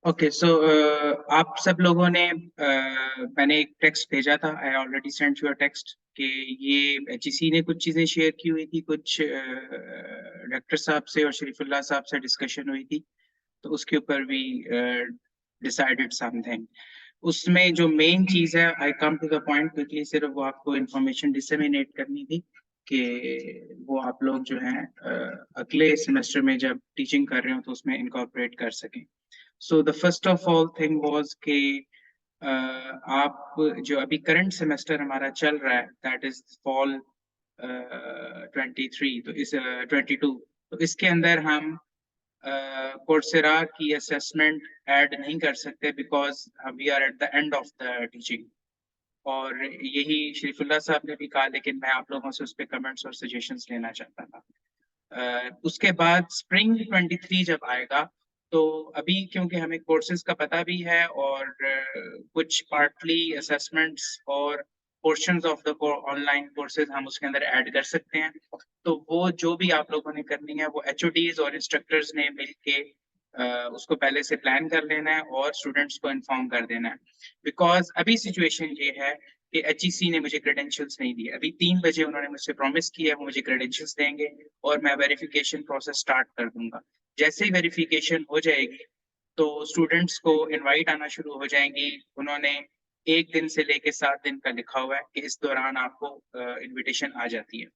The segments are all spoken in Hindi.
ओके सो आप सब लोगों ने मैंने एक टेक्स्ट भेजा था। I already sent you a text कि ये एचईसी ने कुछ चीज़ें शेयर की हुई थी, कुछ डॉक्टर साहब से और शरीफुल्लाह साहब से डिस्कशन हुई थी, तो उसके ऊपर भी डिसाइडेड समथिंग। उसमें जो मेन चीज़ है, I come to the point quickly, सिर्फ वो आपको इंफॉर्मेशन डिसेमिनेट करनी थी कि वो आप लोग जो हैं अगले सेमेस्टर में जब टीचिंग कर रहे हो तो उसमें इनकॉर्पोरेट कर सकें। So the first of all thing was कि आप जो अभी करंट सेमेस्टर हमारा चल रहा है, दैट इज फॉल 23, तो इस 22, तो इसके अंदर हम कोर्सेरा की असेसमेंट ऐड नहीं कर सकते because we are at the end of the teaching. और यही शरीफुल्लाह साहब ने भी कहा, लेकिन मैं आप लोगों से उस पर कमेंट्स और सजेशंस लेना चाहता था। उसके बाद स्प्रिंग 23 जब आएगा, तो अभी क्योंकि हमें कोर्सेज का पता भी है और कुछ पार्टली असेसमेंट्स और portions of the online courses हम उसके अंदर ऐड कर सकते हैं, तो वो जो भी आप लोगों ने करनी है वो एचओडीज और इंस्ट्रक्टर्स ने मिलके उसको पहले से प्लान कर लेना है और स्टूडेंट्स को इन्फॉर्म कर देना है। बिकॉज अभी सिचुएशन ये है कि एचईसी ने मुझे क्रेडेंशियल्स नहीं दिए। अभी 3 बजे उन्होंने मुझसे प्रॉमिस किया वो मुझे क्रेडेंशियल्स देंगे और मैं वेरिफिकेशन प्रोसेस स्टार्ट कर दूंगा। जैसे ही वेरिफिकेशन हो जाएगी तो स्टूडेंट्स को इनवाइट आना शुरू हो जाएंगी। उन्होंने 1 दिन से लेके 7 दिन का लिखा हुआ है कि इस दौरान आपको इनविटेशन आ जाती है,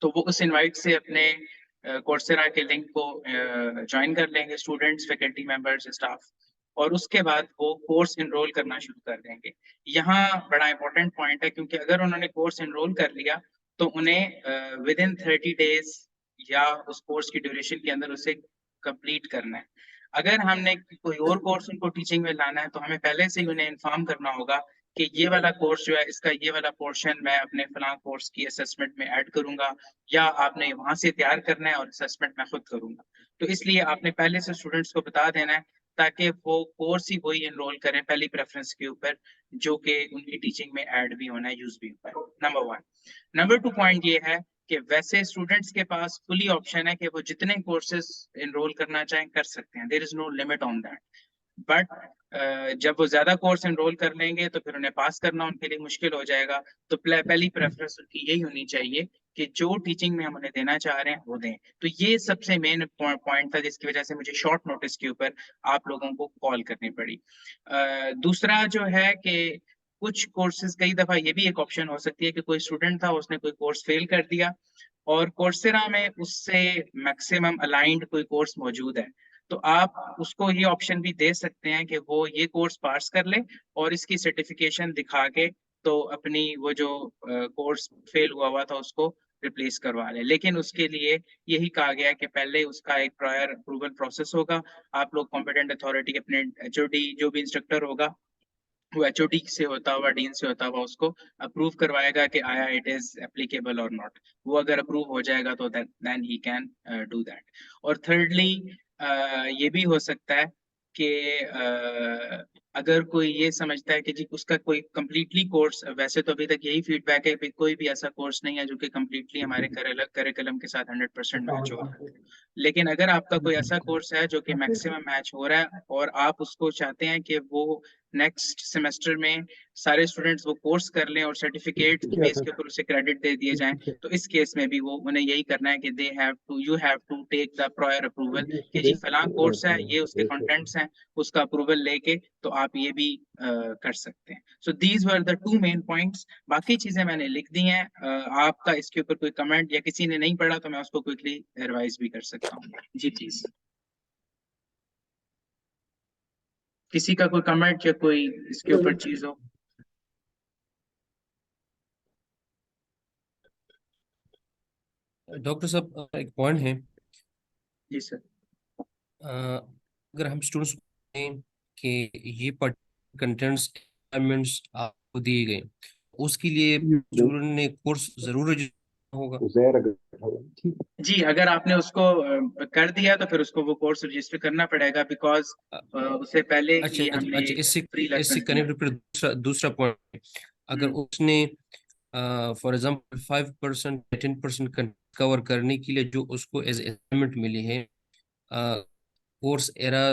तो वो उस इनवाइट से अपने कोर्सेरा के लिंक को ज्वाइन कर लेंगे, स्टूडेंट्स, फैकल्टी मेंबर्स, स्टाफ, और उसके बाद वो कोर्स इनरोल करना शुरू कर देंगे। यहाँ बड़ा इंपॉर्टेंट पॉइंट है, क्योंकि अगर उन्होंने कोर्स इनरोल कर लिया तो उन्हें विद इन 30 डेज या उस कोर्स की ड्यूरेशन के अंदर उसे कंप्लीट करना है। अगर हमने कोई और कोर्स उनको टीचिंग में लाना है तो हमें पहले से ही उन्हें इन्फॉर्म करना होगा कि ये वाला कोर्स जो है, इसका ये वाला पोर्शन मैं अपने फलां कोर्स की असेसमेंट में ऐड करूंगा, या आपने वहां से तैयार करना है और असेसमेंट मैं खुद करूंगा। तो इसलिए आपने पहले से स्टूडेंट्स को बता देना है ताकि वो कोर्स ही वही एनरोल करें पहली प्रेफरेंस के ऊपर, जो कि उनकी टीचिंग में ऐड भी होना है, यूज भी होता है। नंबर 1। नंबर 2 पॉइंट ये है कि वैसे स्टूडेंट्स के पास फुली ऑप्शन है कि वो जितने कोर्सेज एनरोल करना चाहें कर सकते हैं, there is no limit on that. But जब वो ज्यादा कोर्स एनरोल कर लेंगे तो फिर उन्हें पास करना उनके लिए मुश्किल हो जाएगा। तो पहली प्रेफरेंस उनकी यही होनी चाहिए कि जो टीचिंग में हम उन्हें देना चाह रहे हैं वो दें। तो ये सबसे मेन पॉइंट था जिसकी वजह से मुझे शॉर्ट नोटिस के ऊपर आप लोगों को कॉल करनी पड़ी। दूसरा जो है कि कुछ कोर्सेज, कई दफा ये भी एक ऑप्शन हो सकती है कि कोई स्टूडेंट था, उसने कोई कोर्स फेल कर दिया और कोर्सेरा में उससे मैक्सिमम अलाइंड कोई कोर्स मौजूद है, तो आप उसको ये ऑप्शन भी दे सकते हैं कि वो ये कोर्स पास कर ले और इसकी सर्टिफिकेशन दिखा के तो अपनी वो जो कोर्स फेल हुआ था उसको रिप्लेस करवा ले। लेकिन उसके लिए यही कहा गया है कि पहले उसका एक प्रायर अप्रूवल प्रोसेस होगा। आप लोग कॉम्पिटेंट अथॉरिटी, अपने एचओडी जो भी इंस्ट्रक्टर होगा वो एचओडी से होता हुआ, डीन से होता हुआ, उसको अप्रूव करवाएगा कि आया इट इज एप्लीकेबल और नॉट। वो अगर अप्रूव हो जाएगा तो then he can do that. और थर्डली ये भी हो सकता है कि अगर कोई ये समझता है कि जी उसका कोई कंप्लीटली कोर्स, वैसे तो अभी तक यही फीडबैक है कि कोई भी ऐसा कोर्स नहीं है जो कि कंप्लीटली हमारे करिकुलम के साथ 100% मैच हो रहा है। लेकिन अगर आपका कोई ऐसा कोर्स है जो कि मैक्सिमम मैच हो रहा है और आप उसको चाहते हैं कि वो नेक्स्ट सेमेस्टर में सारे स्टूडेंट्स वो कोर्स कर लें और सर्टिफिकेट की बेस के ऊपर उसे क्रेडिट दे दिए जाएं, तो इस केस में भी वो उन्हें यही करना है कि you have to take the prior approval कि जी फलां कोर्स है, ये उसके कंटेंट्स हैं, उसका अप्रूवल लेके तो आप ये भी कर सकते हैं। So these were the 2 main points. बाकी चीजें मैंने लिख दी हैं। आपका इसके ऊपर कोई कमेंट या किसी ने नहीं पढ़ा तो मैं उसको क्विकली रिवाइज भी कर सकता हूँ। जी प्लीज, किसी का कोई कमेंट या कोई इसके ऊपर चीज हो। डॉक्टर साहब, एक पॉइंट है। जी सर। अगर हम स्टूडेंट्स को कहें कि ये कंटेंट्स असाइनमेंट्स आपको दिए गए, उसके लिए स्टूडेंट ने कोर्स जरूर रजिस्टर होगा। जी, अगर आपने उसको कर दिया तो फिर उसको वो कोर्स रजिस्टर करना पड़ेगा, बिकॉज अ, उससे पहले अच्छा ही अच्छा हमने अच्छा, इससे फ्री इससे लेसन दिया। कनेक्ट फिर दूसरा दूसरा पॉइंट, अगर हम्म। उसने फॉर एग्जाम्पल 5% 10% कवर करने के लिए जो उसको एज असाइनमेंट मिली है, कोर्स एरा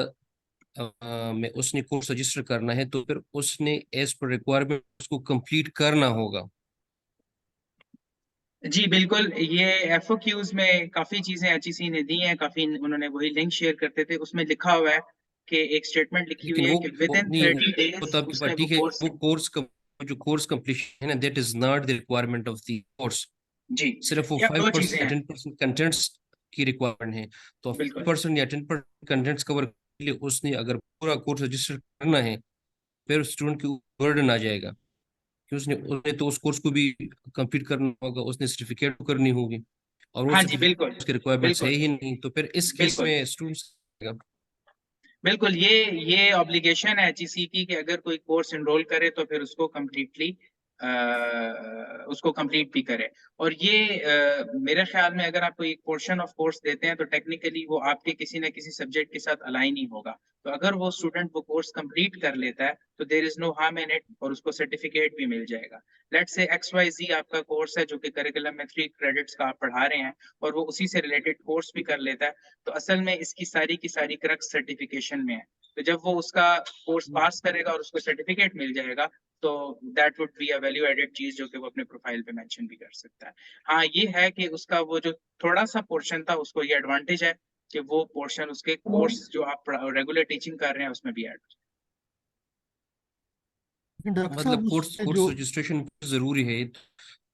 में उसने कोर्स रजिस्टर करना है तो फिर उसने एज पर रिक्वायरमेंट उसको कंप्लीट करना होगा। जी बिल्कुल, ये एफओक्यूज में काफी चीजें HEC ने दी हैं, काफी उन्होंने वही लिंक शेयर करते थे, उसमें लिखा हुआ है कि एक स्टेटमेंट लिखी हुई लेकिन है कि विद वो इन नहीं 30 वो डेज तो आपके पास उसने वो ठीक है, कोर्स। वो कोर्स जो कोर्स कंप्लीशन है ना, that is not the requirement of the course. जी, सिर्फ वो या दो चीजें 5% या हैं। 10% कंटेंट्स की रिक्वायरमेंट है। तो बिल्कुल 5% या 10% कंटेंट्स कवर के लिए उसने अगर पूरा कोर्स रजिस्टर करना है, फिर स्टूडेंट के ऊपर बर्डन आ जाएगा कि उसने उसने तो उस कोर्स को भी कंप्लीट करना होगा, उसने सर्टिफिकेट करनी होगी, और वो हाँ जी, बिल्कुल सर्टिफिकेट की रिक्वायरमेंट्स है बिल्कुल ही नहीं, तो फिर इस केस बिल्कुल में स्टूडेंट्स। बिल्कुल, ये ऑब्लिगेशन है HEC की कि अगर कोई कोर्स एनरोल करे तो फिर उसको कम्प्लीटली उसको कंप्लीट भी करे। और ये मेरे ख्याल में अगर आप कोई एक पोर्शन ऑफ कोर्स देते हैं तो टेक्निकली वो आपके किसी ना किसी सब्जेक्ट के साथ अलाइन ही होगा। तो अगर वो स्टूडेंट वो कोर्स कंप्लीट कर लेता है तो there is no harm in it, और उसको सर्टिफिकेट भी मिल जाएगा। लेट्स से XYZ आपका कोर्स है जो कि करिकुलम में 3 क्रेडिट्स का आप पढ़ा रहे हैं, और वो उसी से रिलेटेड कोर्स भी कर लेता है, तो असल में इसकी सारी की सारी क्रक्स सर्टिफिकेशन में है। तो जब वो उसका कोर्स पास करेगा और उसको सर्टिफिकेट मिल जाएगा, तो that would be a value added चीज जो कि वो अपने प्रोफाइल पे मेंशन भी कर सकता है। हाँ, ये है कि उसका वो जो थोड़ा सा पोर्शन था उसको ये एडवांटेज है कि वो पोर्शन उसके कोर्स जो आप रेगुलर टीचिंग कर रहे हैं उसमें भी ऐड हो लेकिन डॉक्टर मतलब साहब कोर्स उसमें कोर्स जो रजिस्ट्रेशन जरूरी है। जाए।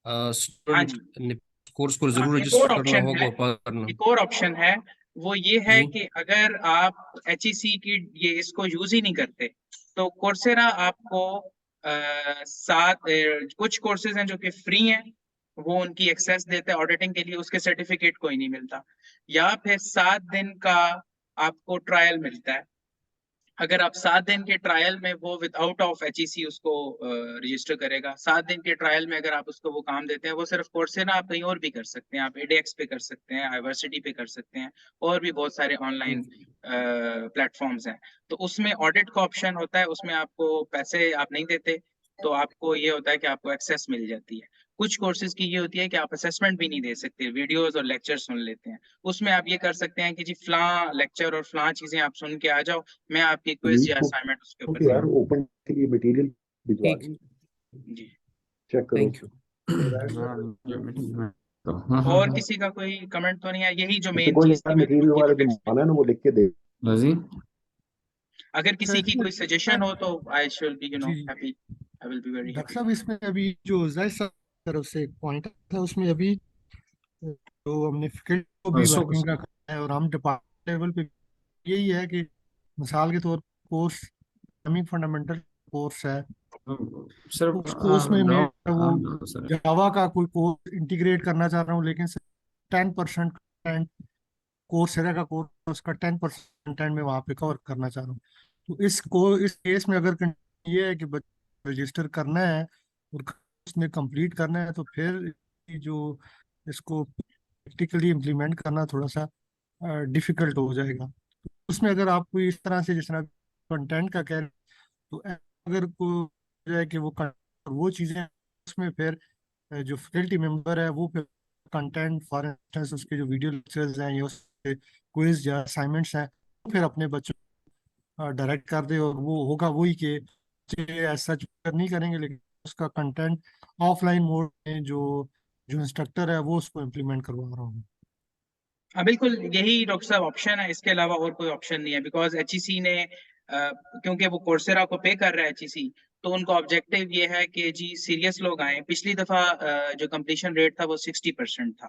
हाँ स्टूडेंट जी। ने कोर्स को हाँ, जरूर एक और रजिस्टर करना ऑप्शन होगा है, और पास करना। एक और ऑप्शन है, वो ये है जी कि अगर आप HEC की ये इसको यूज ही नहीं करते तो कोर्सेरा आपको कुछ कोर्सेज हैं जो कि फ्री हैं, वो उनकी एक्सेस देते हैं ऑडिटिंग के लिए, उसके सर्टिफिकेट कोई नहीं मिलता। या फिर 7 दिन का आपको ट्रायल मिलता है। अगर आप 7 दिन के ट्रायल में वो विदाउट ऑफ HEC उसको रजिस्टर करेगा, 7 दिन के ट्रायल में अगर आप उसको वो काम देते हैं, वो सिर्फ कोर्सेरा, आप कहीं और भी कर सकते हैं, आप edX पे कर सकते हैं, आइवर्सिटी पे कर सकते हैं, और भी बहुत सारे ऑनलाइन प्लेटफॉर्म्स हैं। तो उसमें ऑडिट का ऑप्शन होता है, उसमें आपको पैसे आप नहीं देते, तो आपको ये होता है कि आपको एक्सेस मिल जाती है। कुछ कोर्सेज की ये होती है कि आप असेसमेंट भी नहीं दे सकते, वीडियोस और लेक्चर सुन लेते हैं। उसमें आप ये कर सकते हैं कि जी फलां लेक्चर और फलां चीजें आप सुन के आ जाओ, मैं आपकी क्विज या लीड को असाइनमेंट उसके ऊपर कि दे यार ओपन के लिए मटेरियल भिजवा ठीक, दें, दूं। जी। चेक करो। Thank you. और किसी का कोई कमेंट तो नहीं है? यही जो इससे मेन कोई चीज यार थी मैंने मटेरियल आपकी वाले जो लिमिट्स में। माना है ना वो लिख के दे। जी अगर किसी की इसमें कोई सजेशन हो तो आई शुड बी जी happy, I will be very doctor happy. साहब इसमें अभी जो जायद साहब की तरफ से एक पॉइंट था उसमें अभी जो हमने फैकल्टी को भी वर्किंग रखा है और हम डिपार्टमेंट लेवल पे यही है कि मिसाल के तौर पर कोर्स फंडामेंटल कोर्स है, सर तो उस कोर्स में मैं वो सर जावा का कोई कोर्स इंटीग्रेट करना चाह रहा हूँ, लेकिन 10% कोर्स का कोर्स उसका 10% कंटेंट में वहाँ पे कवर करना चाह रहा हूँ। तो इस केस में अगर ये है कि बच्चे रजिस्टर करना है और उसने कंप्लीट करना है, तो फिर ये जो इसको प्रैक्टिकली इम्प्लीमेंट करना थोड़ा सा डिफिकल्ट हो जाएगा। उसमें अगर आप कोई इस तरह से जिस तरह कंटेंट का कह रहे हैं, तो अगर को जाए कि वो चीज़ें उसमें फिर जो फैकल्टी मेंबर है वो फिर कंटेंट फॉर इंस्टेंस उसके जो वीडियो लेक्चर्स हैं या उसके क्विज या असाइनमेंट्स हैं वो फिर अपने बच्चों डायरेक्ट कर दे, और वो होगा वही कि ऐसा नहीं करेंगे, लेकिन उसका कंटेंट ऑफलाइन मोड में जो जो इंस्ट्रक्टर है वो उसको इम्प्लीमेंट करवा रहा हूँ। हाँ बिल्कुल, यही डॉक्टर साहब ऑप्शन है, इसके अलावा और कोई ऑप्शन नहीं है। बिकॉज HEC ने क्योंकि वो कोर्सेरा को पे कर रहा है HEC, तो उनका ऑब्जेक्टिव ये है कि जी सीरियस लोग आए। पिछली दफा जो कंप्लीशन रेट था वो 60% था,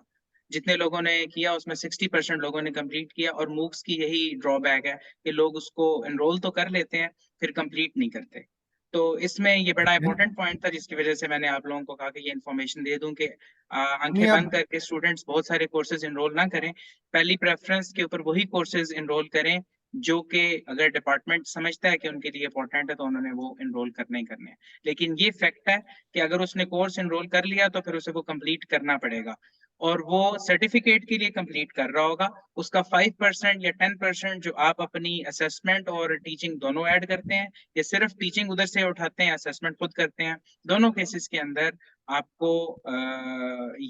जितने लोगों ने किया उसमें 60% लोगों ने कंप्लीट किया। और मूक्स की यही ड्रॉबैक है कि लोग उसको एनरोल तो कर लेते हैं फिर कंप्लीट नहीं करते। तो इसमें ये बड़ा इंपॉर्टेंट पॉइंट था जिसकी वजह से मैंने आप लोगों को कहा कि ये इन्फॉर्मेशन दे दूं कि आंखें नहीं बंद अब करके स्टूडेंट्स बहुत सारे कोर्सेज एनरोल ना करें। पहली प्रेफरेंस के ऊपर वही कोर्सेज एनरोल करें जो कि अगर डिपार्टमेंट समझता है कि उनके लिए इंपॉर्टेंट है तो उन्होंने वो एनरोल करने ही करने हैं। लेकिन ये फैक्ट है कि अगर उसने कोर्स एनरोल कर लिया तो फिर उसे वो कंप्लीट करना पड़ेगा, और वो सर्टिफिकेट के लिए कंप्लीट कर रहा होगा। उसका 5% या 10% जो आप अपनी असेसमेंट और टीचिंग दोनों ऐड करते हैं, या सिर्फ टीचिंग उधर से उठाते हैं असेसमेंट खुद करते हैं, दोनों केसेस के अंदर आपको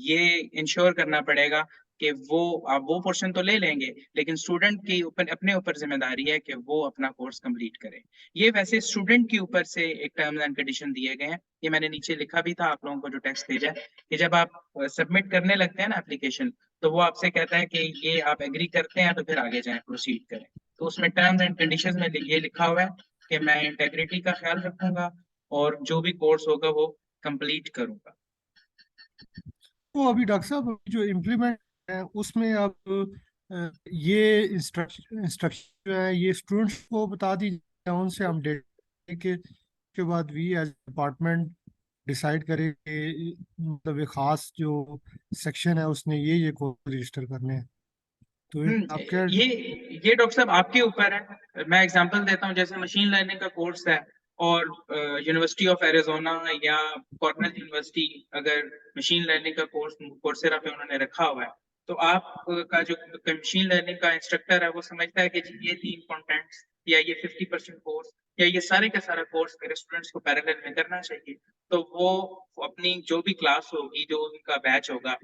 ये इंश्योर करना पड़ेगा कि वो आप वो पोर्शन तो ले लेंगे, लेकिन स्टूडेंट के ऊपर अपने ऊपर जिम्मेदारी है कि वो अपना कोर्स कंप्लीट करे। ये वैसे स्टूडेंट के ऊपर से एक टर्म्स एंड कंडीशन दिए गए हैं, ये मैंने नीचे लिखा भी था आप लोगों को जो टेक्स्ट भेजा है, कि जब आप सबमिट करने लगते हैं ना एप्लीकेशन, तो वो आपसे कहता है कि ये आप एग्री करते हैं तो फिर आगे जाएं, प्रोसीड करें। तो उसमें टर्म्स एंड कंडीशंस में ये लिखा हुआ है कि मैं इंटेग्रिटी का ख्याल रखूंगा और जो भी कोर्स होगा वो कंप्लीट करूंगा। तो अभी डॉक्टर साहब जो इम्प्लीमेंट है उसमें अब ये इंस्ट्रक्शन जो है ये स्टूडेंट्स को बता दीजिए, उनसे हम डेटा के बाद वी एज डिपार्टमेंट डिसाइड करें कि मतलब एक खास जो सेक्शन है उसने ये कोर्स रजिस्टर करने हैं। तो आप क्या ये डॉक्टर साहब आपके ऊपर है। मैं एग्जांपल देता हूँ, जैसे मशीन लर्निंग का कोर्स है और यूनिवर्सिटी ऑफ एरिजोना या कॉर्नेल यूनिवर्सिटी अगर मशीन लर्निंग का कोर्स कोर्सेरा पे उन्होंने रखा हुआ है, तो आप का जो मशीन लर्निंग का इंस्ट्रक्टर है वो समझता है कि जी ये 3 कंटेंट्स या ये 50% कोर्स या ये सारे का सारा कोर्स मेरे स्टूडेंट्स को पैरेलल में करना चाहिए, तो वो अपनी जो भी क्लास होगी, जो उनका बैच होगा,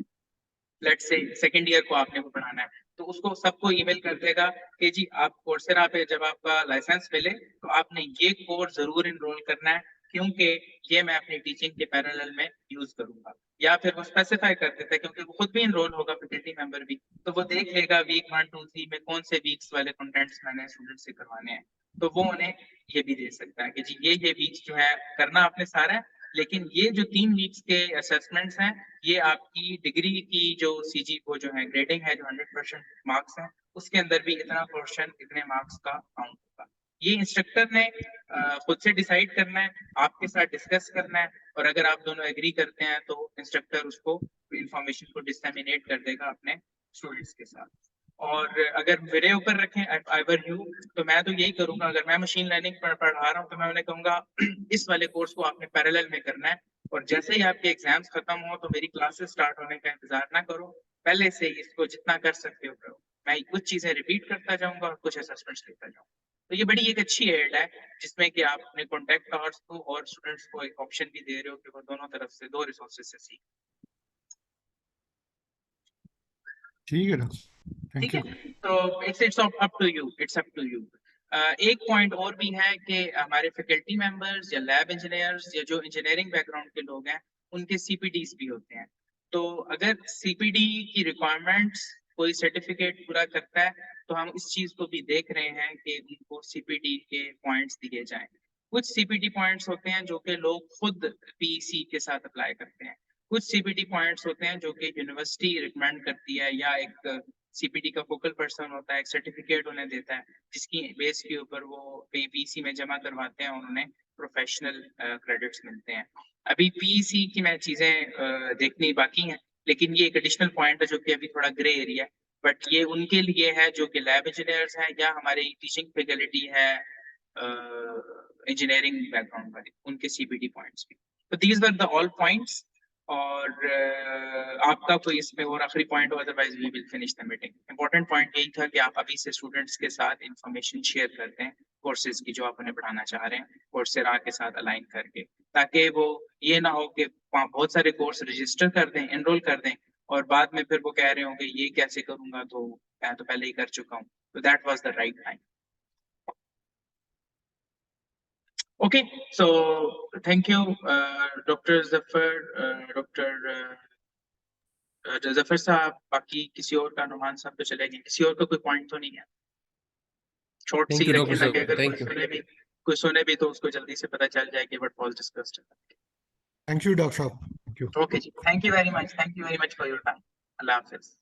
लेट्स से सेकंड ईयर को आपने को पढ़ाना है, तो उसको सबको ईमेल कर देगा कि जी आप कोर्सेरा पे जब आपका लाइसेंस मिले तो आपने ये कोर्स जरूर इनरोल करना है, क्योंकि ये मैं अपनी टीचिंग के पैरेलल में यूज करूंगा। या फिर वो स्पेसिफाई कर देता है, क्योंकि वो खुद भी इनरोल होगा, फैकल्टी मेंबर भी, तो वो देख लेगा वीक 1, 2, 3 में कौन से वीक्स वाले कंटेंट्स मैंने स्टूडेंट से करवाने हैं, तो वो उन्हें ये भी दे सकता है कि जी ये वीक्स जो है करना आपने सारा है, लेकिन ये जो 3 वीक्स के असेसमेंट्स हैं ये आपकी डिग्री की जो सीजी वो जो है ग्रेडिंग है, जो 100% मार्क्स हैं, उसके अंदर भी इतना पोर्शन इतने मार्क्स का काउंट होगा। ये इंस्ट्रक्टर ने खुद से डिसाइड करना है, आपके साथ डिस्कस करना है, और अगर आप दोनों एग्री करते हैं तो इंस्ट्रक्टर उसको इंफॉर्मेशन को डिसेमिनेट कर देगा अपने स्टूडेंट्स के साथ। और अगर मेरे ऊपर रखें अगर यू, तो मैं तो यही करूंगा, अगर मैं मशीन लर्निंग पढ़ा रहा हूँ तो मैं उन्हें कहूंगा इस वाले कोर्स को आपने पैरेलल में करना है, और जैसे ही आपके एग्जाम्स खत्म हो तो मेरी क्लासेस स्टार्ट होने का इंतजार ना करो, पहले से ही इसको जितना कर सकते हो करो। मैं कुछ चीजें रिपीट करता जाऊंगा और कुछ असेसमेंट्स लेता जाऊंगा। तो ये बड़ी एक अच्छी एड है जिसमें कि आप अपने कॉन्टैक्ट आवर्स को और स्टूडेंट्स को एक ऑप्शन भी दे रहे हो कि वो दोनों तरफ से 2 रिसोर्सेज से सीख। ठीक है डॉक्टर, ठीक थैंक है, यू। तो it's up to you, it's up to you. एक पॉइंट और भी है कि हमारे फैकल्टी मेंबर्स या लैब इंजीनियर्स या जो इंजीनियरिंग बैकग्राउंड के लोग हैं उनके सीपीडीज भी होते हैं। तो अगर सीपीडी की रिक्वायरमेंट्स कोई सर्टिफिकेट पूरा करता है तो हम इस चीज को भी देख रहे हैं कि उनको सीपीडी के पॉइंट्स दिए जाएं। कुछ सीपीडी पॉइंट्स होते हैं जो कि लोग खुद पीसी के साथ अप्लाई करते हैं, कुछ सीपीडी पॉइंट्स होते हैं जो कि यूनिवर्सिटी रिकमेंड करती है या एक सीपीडी का फोकल पर्सन होता है, एक सर्टिफिकेट उन्हें देता है जिसकी बेस के ऊपर वो पीसी में जमा करवाते हैं और उन्हें प्रोफेशनल क्रेडिट्स मिलते हैं। अभी पीसी की मैं चीजें देखनी बाकी हैं, लेकिन ये एक एडिशनल पॉइंट है जो कि अभी थोड़ा ग्रे एरिया है, बट ये उनके लिए है जो कि लैब इंजीनियर्स हैं या हमारी टीचिंग फैकल्टी है इंजीनियरिंग बैकग्राउंड वाले, उनके सीपीडी पॉइंट्स भी। तो these were the all points. और आपका कोई इसमें और आखिरी पॉइंट हो, otherwise we will finish the meeting. Important point यही था कि आप अभी से स्टूडेंट्स के साथ इंफॉर्मेशन शेयर करते हैं कोर्सेज की जो आप उन्हें पढ़ाना चाह रहे हैं कोर्सेरा के साथ अलाइन करके, ताकि वो ये ना हो कि बहुत सारे कोर्स रजिस्टर कर दें, एनरोल कर दें और बाद में फिर वो कह रहे होंगे ये कैसे करूंगा, तो मैं तो पहले ही कर चुका हूँ। तो that was the right time. Okay, so thank you, Dr. Zafar, Dr. Zafar साहब। बाकी किसी और का, नुमान साहब तो चले गए, किसी और का कोई पॉइंट तो नहीं है? शॉर्ट थैंक सी यू रखें डॉक्टर ताकि साहब, अगर थैंक यू। कोई सुने भी तो उसको जल्दी से पता चल जाए कि what was discussed. Thank you doctor साहब, थैंक यू। Okay जी, thank you very much for your time. Allah Hafiz.